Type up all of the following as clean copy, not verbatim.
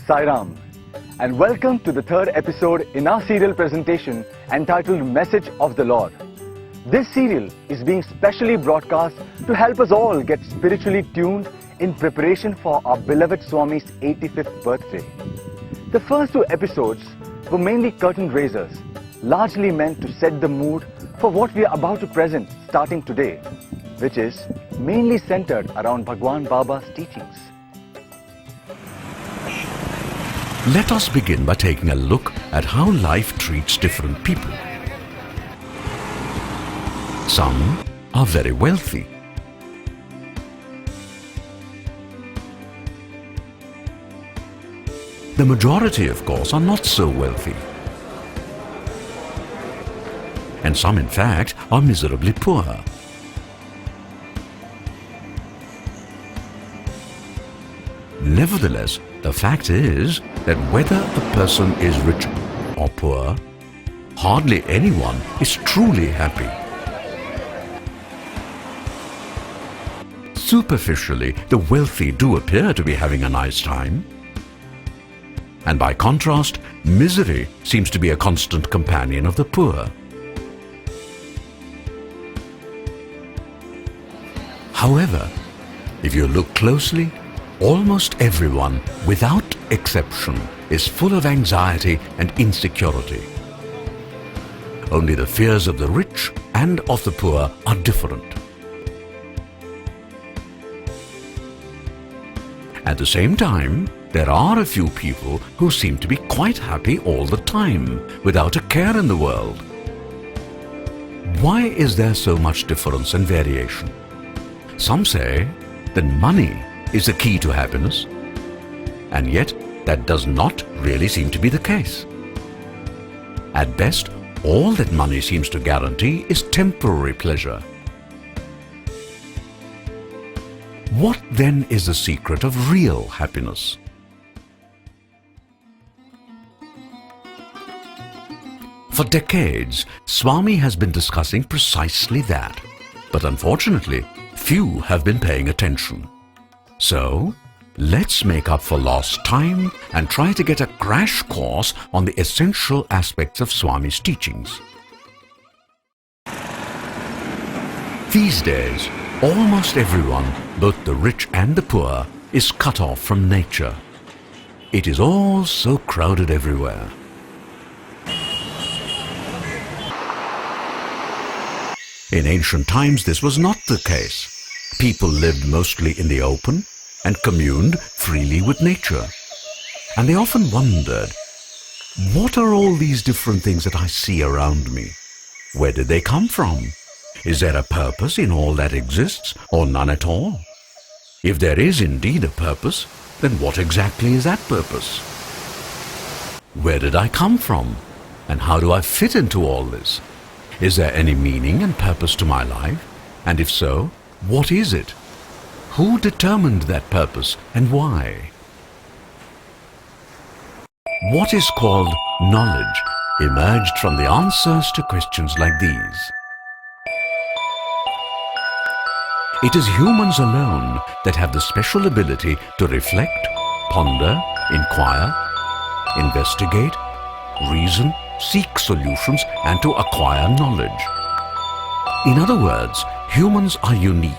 Sai Ram, and welcome to the third episode in our serial presentation entitled Message of the Lord. This serial is being specially broadcast to help us all get spiritually tuned in preparation for our beloved Swami's 85th birthday. The first two episodes were mainly curtain raisers, largely meant to set the mood for what we are about to present starting today, which is mainly centered around Bhagwan Baba's teachings. Let us begin by taking a look at how life treats different people. Some are very wealthy. The majority, of course, are not so wealthy. And some, in fact, are miserably poor. Nevertheless, the fact is that whether a person is rich or poor, hardly anyone is truly happy. Superficially, the wealthy do appear to be having a nice time. And by contrast, misery seems to be a constant companion of the poor. However, if you look closely, almost everyone, without exception, is full of anxiety and insecurity. Only the fears of the rich and of the poor are different. At the same time, there are a few people who seem to be quite happy all the time, without a care in the world. Why is there so much difference and variation? Some say that money is the key to happiness, and yet that does not really seem to be the case. At best, all that money seems to guarantee is temporary pleasure. What then is the secret of real happiness? For decades, Swami has been discussing precisely that, but unfortunately, few have been paying attention. So, let's make up for lost time and try to get a crash course on the essential aspects of Swami's teachings. These days, almost everyone, both the rich and the poor, is cut off from nature. It is all so crowded everywhere. In ancient times, this was not the case. People lived mostly in the open and communed freely with nature. And they often wondered, what are all these different things that I see around me? Where did they come from? Is there a purpose in all that exists, or none at all? If there is indeed a purpose, then what exactly is that purpose? Where did I come from? And how do I fit into all this? Is there any meaning and purpose to my life? And if so, what is it? Who determined that purpose and why? What is called knowledge emerged from the answers to questions like these. It is humans alone that have the special ability to reflect, ponder, inquire, investigate, reason, seek solutions, and to acquire knowledge. In other words, humans are unique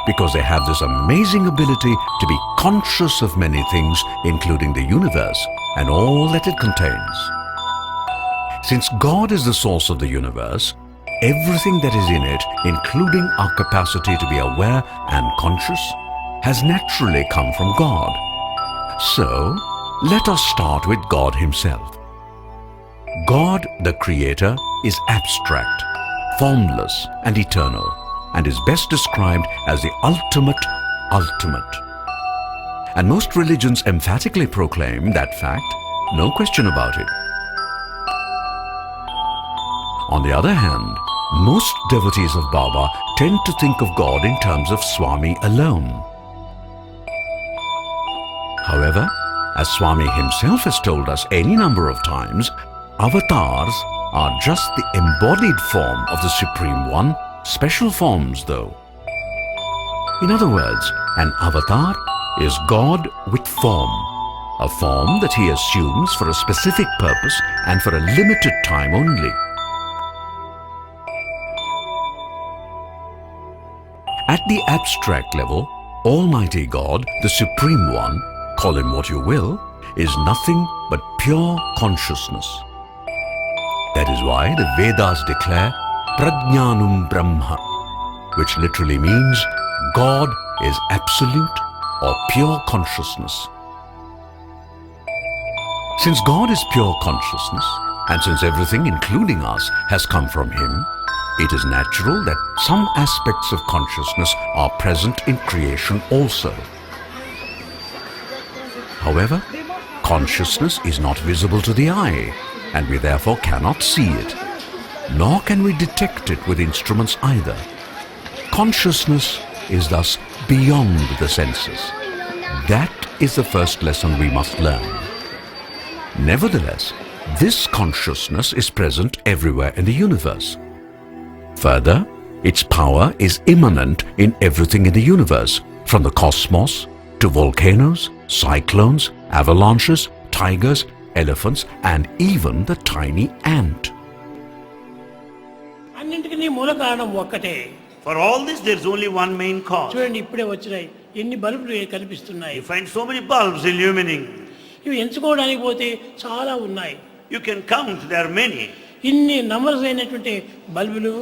because they have this amazing ability to be conscious of many things, including the universe and all that it contains. Since God is the source of the universe, everything that is in it, including our capacity to be aware and conscious, has naturally come from God. So, let us start with God Himself. God, the Creator, is abstract, formless and eternal, and is best described as the ultimate. And most religions emphatically proclaim that fact, no question about it. On the other hand, most devotees of Baba tend to think of God in terms of Swami alone. However, as Swami himself has told us any number of times, avatars are just the embodied form of the Supreme One, special forms though. In other words, an avatar is God with form, a form that he assumes for a specific purpose and for a limited time only. At the abstract level, Almighty God, the Supreme One, call him what you will, is nothing but pure consciousness. That is why the Vedas declare Prajnanam Brahma, which literally means God is absolute or pure consciousness. Since God is pure consciousness, and since everything, including us, has come from Him, it is natural that some aspects of consciousness are present in creation also. However, consciousness is not visible to the eye, and we therefore cannot see it, nor can we detect it with instruments either. Consciousness is thus beyond the senses. That is the first lesson we must learn. Nevertheless, this consciousness is present everywhere in the universe. Further, its power is immanent in everything in the universe, from the cosmos to volcanoes, cyclones, avalanches, tigers, elephants, and even the tiny ant. అన్నింటికీ మూల కారణం ఒక్కటే. For all this, there is only one main cause. చూడండి, ఇప్పుడే వచ్చినాయి ఎన్ని బల్బులు కనిపిస్తున్నాయి. You find so many bulbs illumining. ఇవి ఎంచుకోవడానికి పోతే చాలా ఉన్నాయి. You can count, there are many. ఇన్ని నంబర్స్ అయినటువంటి బల్బులు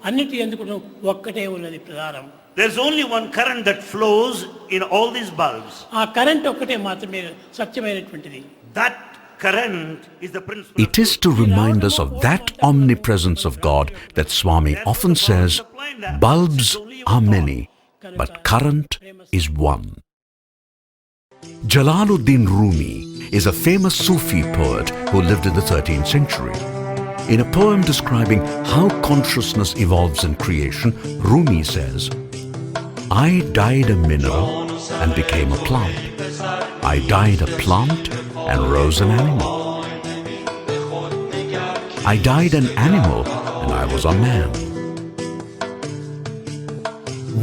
అన్నిటి ఎందుకు ఒక్కటే ఉన్నది ప్రధానం. There's only one current that flows in all these bulbs. ఆ కరెంట్ ఒక్కటే మాత్రమే సత్యమైనటువంటిది. That current is the principle. It is to remind us of that omnipresence of God that Swami often says, bulbs are many, but current is one. Jalaluddin Rumi is a famous Sufi poet who lived in the 13th century. In a poem describing how consciousness evolves in creation, Rumi says, I died a mineral and became a plant. I died a plant and rose an animal. I died an animal and I was a man.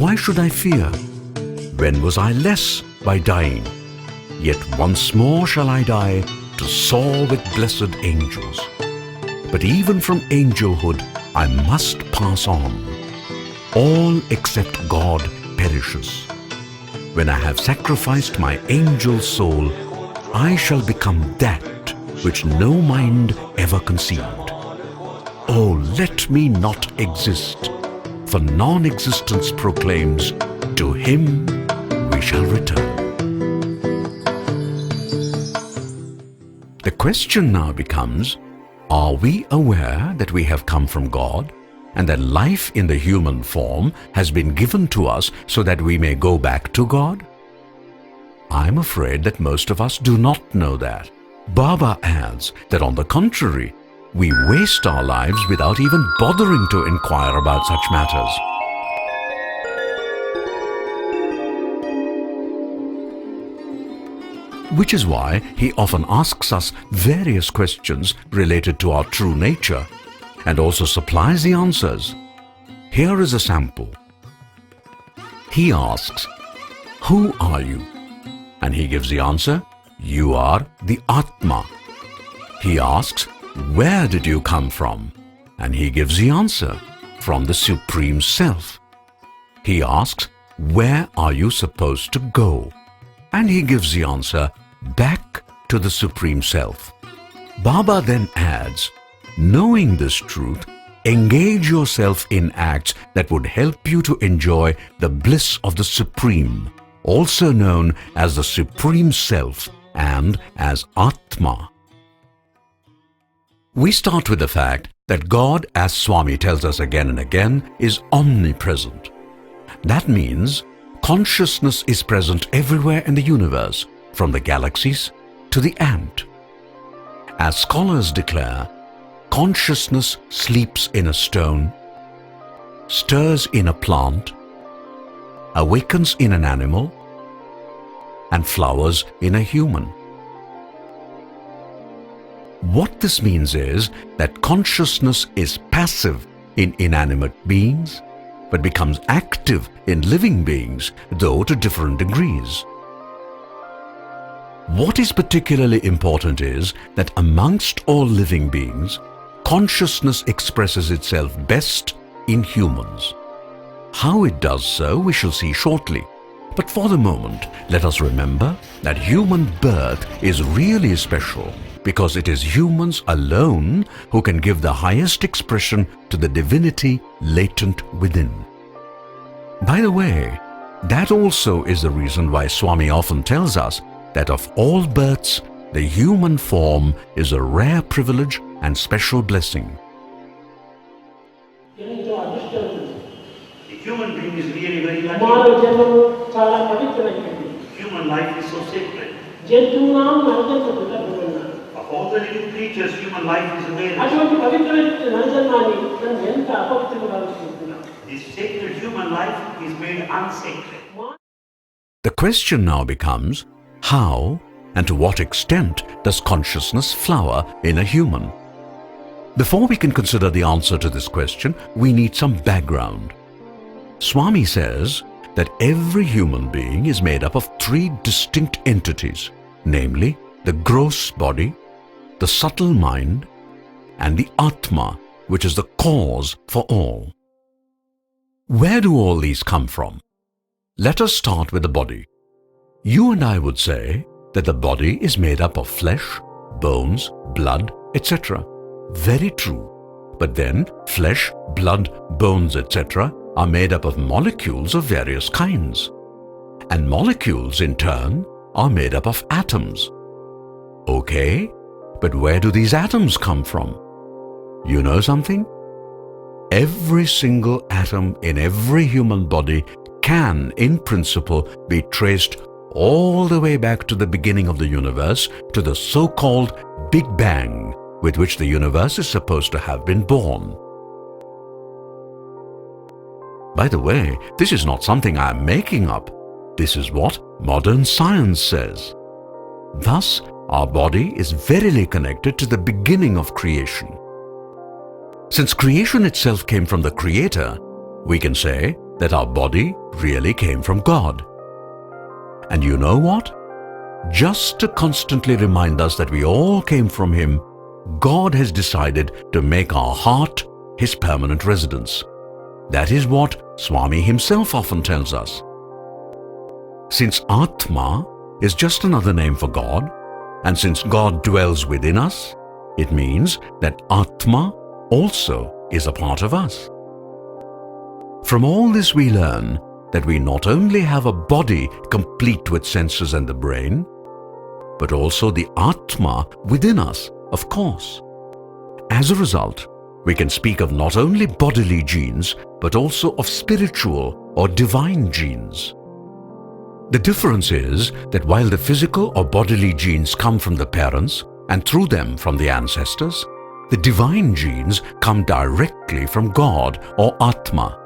Why should I fear? When was I less by dying? Yet once more shall I die to soar with blessed angels. But even from angelhood I must pass on. All except God perishes. When I have sacrificed my angel soul, I shall become that which no mind ever conceived. Oh, let me not exist, for non-existence proclaims, to Him we shall return. The question now becomes, are we aware that we have come from God and that life in the human form has been given to us so that we may go back to God? I'm afraid that most of us do not know that. Baba adds that on the contrary, we waste our lives without even bothering to inquire about such matters. Which is why he often asks us various questions related to our true nature and also supplies the answers. Here is a sample. He asks, who are you? And he gives the answer, you are the Atma. He asks, where did you come from? And he gives the answer, from the Supreme Self. He asks, where are you supposed to go? And he gives the answer, back to the Supreme Self. Baba then adds, knowing this truth, engage yourself in acts that would help you to enjoy the bliss of the Supreme, also known as the Supreme Self and as Atma. We start with the fact that God, as Swami tells us again and again, is omnipresent. That means consciousness is present everywhere in the universe, from the galaxies to the ant. As scholars declare, consciousness sleeps in a stone, stirs in a plant, awakens in an animal, and flowers in a human. What this means is that consciousness is passive in inanimate beings, but becomes active in living beings, though to different degrees. What is particularly important is that amongst all living beings, consciousness expresses itself best in humans. How it does so we shall see shortly. But for the moment, let us remember that human birth is really special because it is humans alone who can give the highest expression to the divinity latent within. By the way, that also is the reason why Swami often tells us that of all births, the human form is a rare privilege and special blessing. ఎంతో అదృష్టవంతుడు. The human being is really very lucky. మానవ జన్మము చాలా పవిత్రమైనది. Human life is so sacred. జంతువునాం నరజన్మ దుర్లభమన్నా. Of all the living creatures, human life is very అటువంటి పవిత్రమైన నరజన్మాన్ని మనం ఎంత అపవిత్రంగా భావిస్తున్నాం. This sacred human life is made unsacred. The question now becomes, how and to what extent does consciousness flower in a human? Before we can consider the answer to this question, we need some background. Swami says that every human being is made up of three distinct entities, namely the gross body, the subtle mind, and the Atma, which is the cause for all. Where do all these come from? Let us start with the body. You and I would say that the body is made up of flesh, bones, blood, etc. Very true. But then flesh, blood, bones, etc. are made up of molecules of various kinds. And molecules in turn are made up of atoms. Okay, but where do these atoms come from? You know something? Every single atom in every human body can, in principle, be traced all the way back to the beginning of the universe, to the so-called Big Bang, with which the universe is supposed to have been born. By the way, this is not something I am making up. This is what modern science says. Thus, our body is verily connected to the beginning of creation. Since creation itself came from the Creator, we can say that our body really came from God. And you know what? Just to constantly remind us that we all came from Him, God has decided to make our heart His permanent residence. That is what Swami himself often tells us. Since Atma is just another name for God, and since God dwells within us, it means that Atma also is a part of us. From all this we learn that we not only have a body complete with senses and the brain, but also the Atma within us, of course. As a result, we can speak of not only bodily genes, but also of spiritual or divine genes. The difference is that while the physical or bodily genes come from the parents and through them from the ancestors, the divine genes come directly from God or Atma.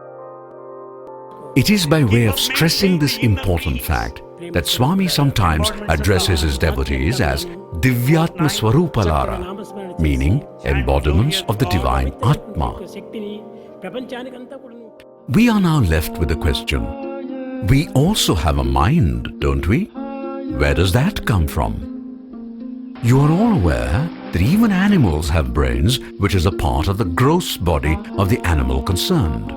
It is by way of stressing this important fact that Swami sometimes addresses his devotees as Divyatma Swarupalara, meaning embodiments of the divine Atma. We are now left with the question, we also have a mind, don't we? Where does that come from? You are all aware that even animals have brains, which is a part of the gross body of the animal concerned.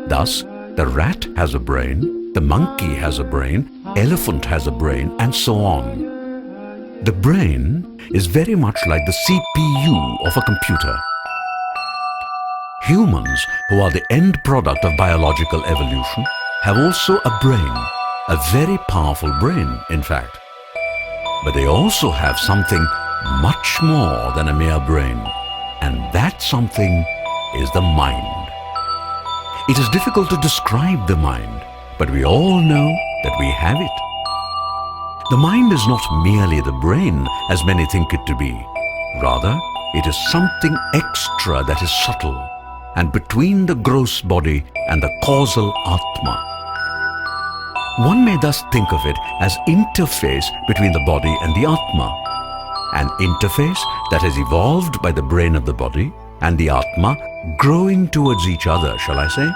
Thus, the rat has a brain, the monkey has a brain, elephant has a brain, and so on. The brain is very much like the CPU of a computer. Humans, who are the end product of biological evolution, have also a brain, a very powerful brain, in fact. But they also have something much more than a mere brain, and that something is the mind. It is difficult to describe the mind, but we all know that we have it. The mind is not merely the brain, as many think it to be. Rather, it is something extra that is subtle, and between the gross body and the causal Atma. One may thus think of it as interface between the body and the Atma, an interface that has evolved by the brain of the body and the Atma growing towards each other, shall I say?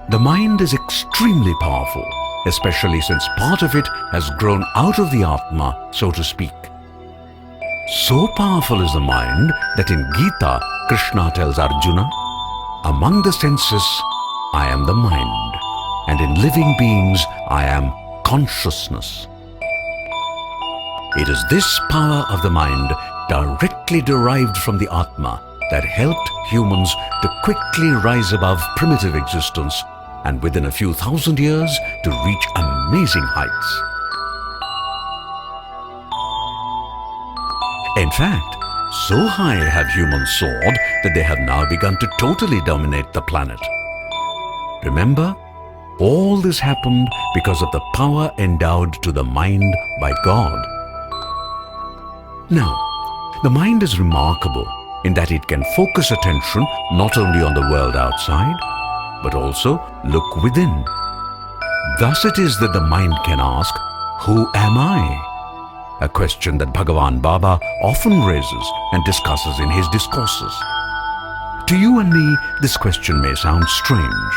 The mind is extremely powerful, especially since part of it has grown out of the Atma, so to speak. So powerful is the mind that in Gita, Krishna tells Arjuna, "Among the senses, I am the mind, and in living beings, I am consciousness." It is this power of the mind, directly derived from the Atma, that helped humans to quickly rise above primitive existence and within a few thousand years to reach amazing heights. In fact, so high have humans soared that they have now begun to totally dominate the planet. Remember, all this happened because of the power endowed to the mind by God. Now, the mind is remarkable in that it can focus attention not only on the world outside, but also look within. Thus it is that the mind can ask, "Who am I?" A question that Bhagavan Baba often raises and discusses in his discourses. To you and me, this question may sound strange.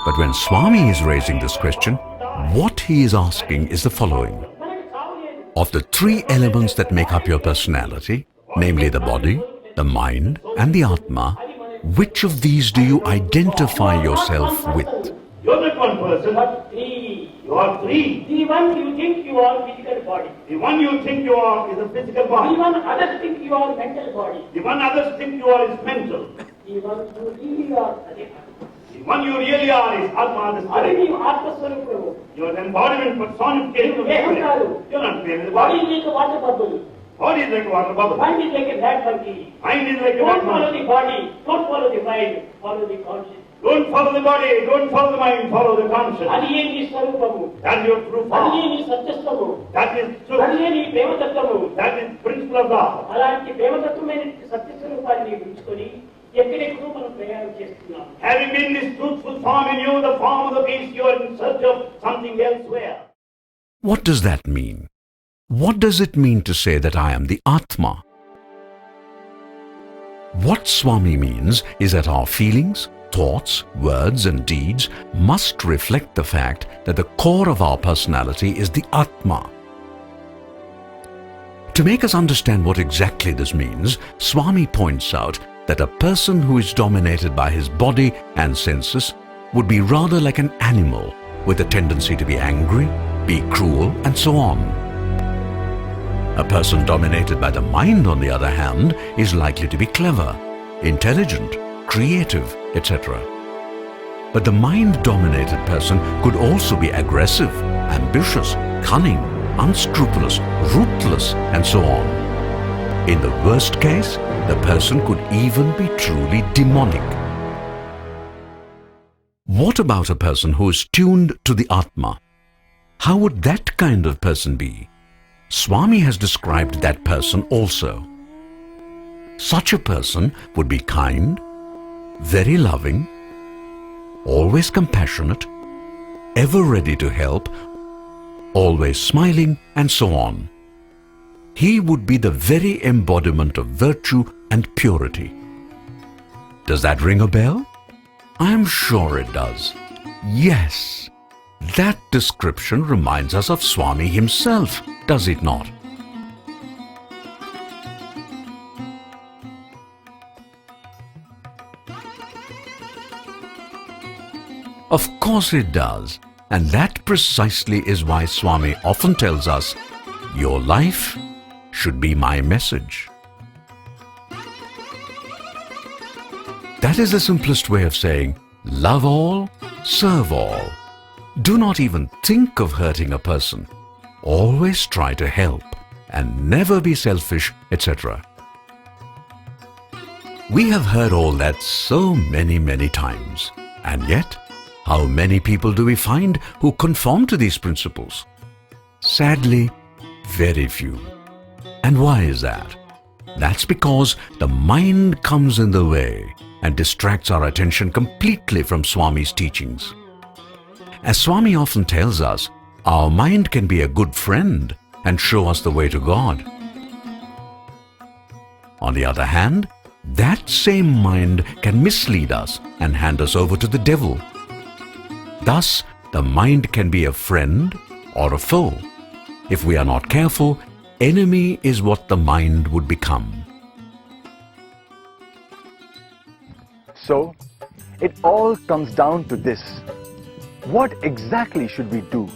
But when Swami is raising this question, what he is asking is the following. Of the three elements that make up your personality, namely the body, the mind, and the Atma, which of these do you identify yourself with? You're not one person, but three. You are three. The one you think you are physical body. The one you think you are is a physical body. The one others think you are mental body. The one others think you are is mental. The one you really are Aditya. The one you really are is Atma, the spirit. You're an embodiment personification of the spirit. You're not playing with the body. Body is like a water bubble. Body is like a water bubble. Mind is like a rat monkey. Mind is like a rat monkey. Don't follow the body. Don't follow the mind. Follow the conscience. Don't follow the body. Don't follow the mind. Follow the conscience. That is your true form. That is truth. That is principle of God. Having been this truthful form in you, the form of the beast, you are in search of something elsewhere. What does that mean? What does it mean to say that I am the Atma? What Swami means is that our feelings, thoughts, words and deeds must reflect the fact that the core of our personality is the Atma. To make us understand what exactly this means, Swami points out that a person who is dominated by his body and senses would be rather like an animal with a tendency to be angry, be cruel and so on. A person dominated by the mind, on the other hand, is likely to be clever, intelligent, creative, etc. But the mind-dominated person could also be aggressive, ambitious, cunning, unscrupulous, ruthless, and so on. In the worst case, the person could even be truly demonic. What about a person who is tuned to the Atma? How would that kind of person be? Swami has described that person also. Such a person would be kind, very loving, always compassionate, ever ready to help, always smiling, and so on. He would be the very embodiment of virtue and purity. Does that ring a bell? I am sure it does. Yes, that description reminds us of Swami himself, does it not? Of course it does, and that precisely is why Swami often tells us, "Your life should be my message." That is the simplest way of saying, love all, serve all. Do not even think of hurting a person. Always try to help and never be selfish, etc. We have heard all that so many times, and yet, how many people do we find who conform to these principles? Sadly, very few. And why is that? That's because the mind comes in the way and distracts our attention completely from Swami's teachings. As Swami often tells us, our mind can be a good friend and show us the way to God. On the other hand, that same mind can mislead us and hand us over to the devil. Thus, the mind can be a friend or a foe. If we are not careful, enemy is what the mind would become. So, it all comes down to this. What exactly should we do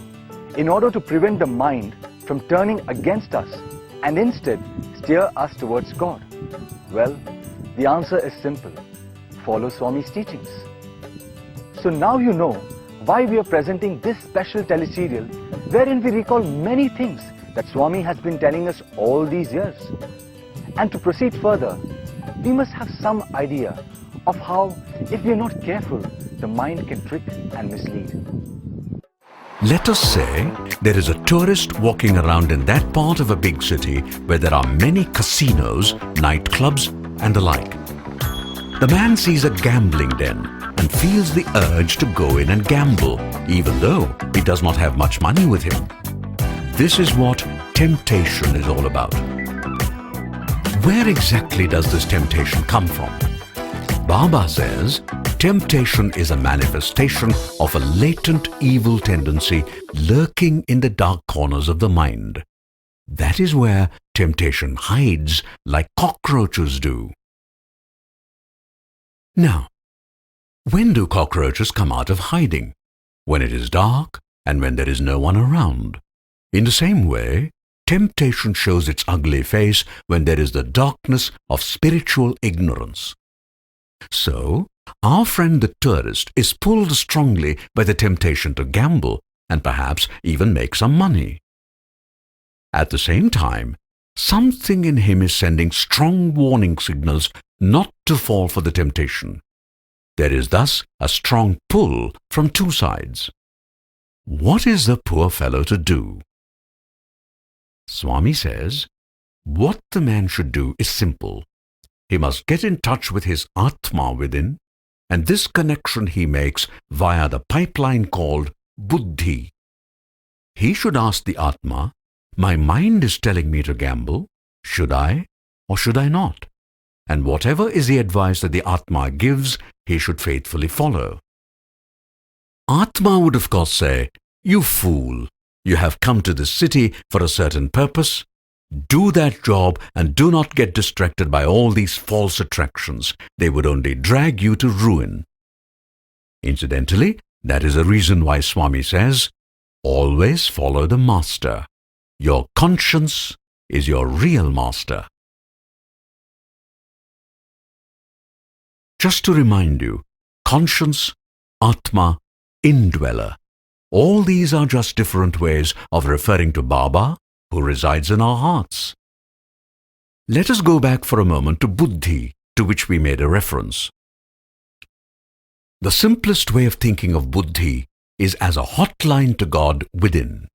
in order to prevent the mind from turning against us and instead steer us towards God? Well, the answer is simple. Follow Swami's teachings. So now you know why we are presenting this special teleserial wherein we recall many things that Swami has been telling us all these years. And to proceed further, we must have some idea of how, if we are not careful, the mind can trick and mislead. Let us say there is a tourist walking around in that part of a big city where there are many casinos, nightclubs and the like. The man sees a gambling den and feels the urge to go in and gamble, even though he does not have much money with him. This is what temptation is all about. Where exactly does this temptation come from? Baba says, temptation is a manifestation of a latent evil tendency lurking in the dark corners of the mind. That is where temptation hides like cockroaches do. Now, when do cockroaches come out of hiding? When it is dark and when there is no one around. In the same way, temptation shows its ugly face when there is the darkness of spiritual ignorance. So, our friend the tourist is pulled strongly by the temptation to gamble and perhaps even make some money. At the same time, something in him is sending strong warning signals not to fall for the temptation. There is thus a strong pull from two sides. What is the poor fellow to do? Swami says, what the man should do is simple. He must get in touch with his Atma within, and this connection he makes via the pipeline called Buddhi. He should ask the Atma, my mind is telling me to gamble, should I or should I not? And whatever is the advice that the Atma gives, he should faithfully follow. Atma would of course say, you fool, you have come to this city for a certain purpose. Do that job and do not get distracted by all these false attractions. They would only drag you to ruin. Incidentally, that is a reason why Swami says, always follow the master. Your conscience is your real master. Just to remind you, conscience, Atma, indweller. All these are just different ways of referring to Baba, who resides in our hearts. Let us go back for a moment to Buddhi, to which we made a reference. The simplest way of thinking of Buddhi is as a hotline to God within.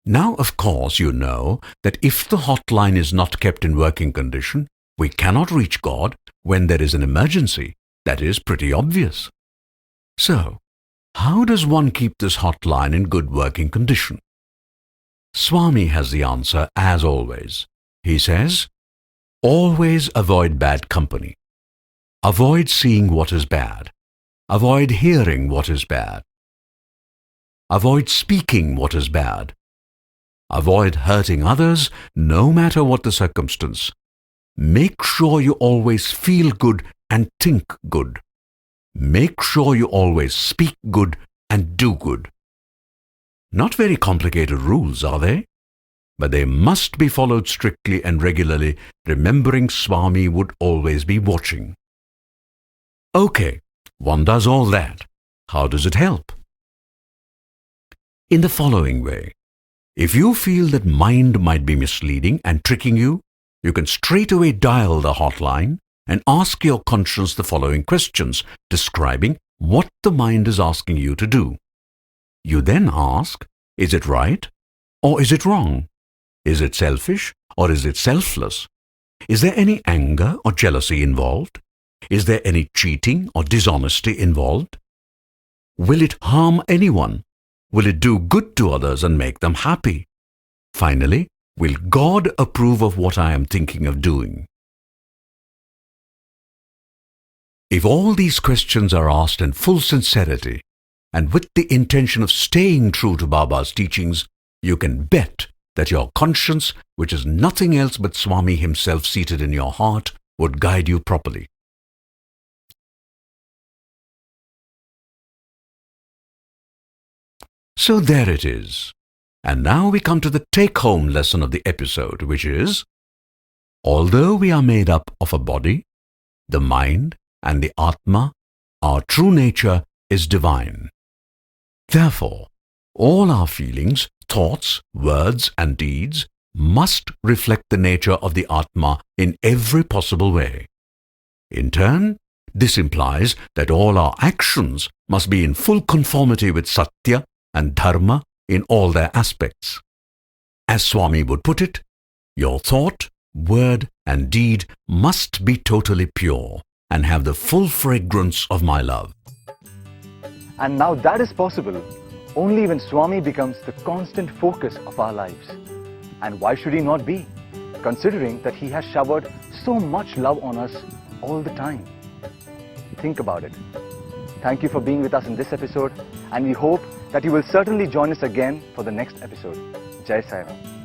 Now, of course, you know that if the hotline is not kept in working condition, we cannot reach God when there is an emergency. That is pretty obvious. So, how does one keep this hotline in good working condition? Swami has the answer as always. He says, always avoid bad company. Avoid seeing what is bad. Avoid hearing what is bad. Avoid speaking what is bad. Avoid hurting others, no matter what the circumstance. Make sure you always feel good and think good. Make sure you always speak good and do good. Not very complicated rules, are they? But they must be followed strictly and regularly, remembering Swami would always be watching. Okay, one does all that. How does it help? In the following way. If you feel that mind might be misleading and tricking you, you can straightaway dial the hotline and ask your conscience the following questions, describing what the mind is asking you to do. You then ask, is it right or is it wrong? Is it selfish or is it selfless? Is there any anger or jealousy involved? Is there any cheating or dishonesty involved? Will it harm anyone? Will it do good to others and make them happy? Finally, will God approve of what I am thinking of doing? If all these questions are asked in full sincerity, and with the intention of staying true to Baba's teachings, you can bet that your conscience, which is nothing else but Swami himself seated in your heart, would guide you properly. So there it is. And now we come to the take-home lesson of the episode, which is, although we are made up of a body, the mind and the Atma, our true nature is divine. Therefore, all our feelings, thoughts, words and deeds must reflect the nature of the Atma in every possible way. In turn, this implies that all our actions must be in full conformity with Satya and Dharma in all their aspects. As Swami would put it, your thought, word and deed must be totally pure and have the full fragrance of my love. And now that is possible only when Swami becomes the constant focus of our lives. And why should he not be, considering that he has showered so much love on us all the time? Think about it. Thank you for being with us in this episode, and we hope that you will certainly join us again for the next episode. Jai Sai Ram.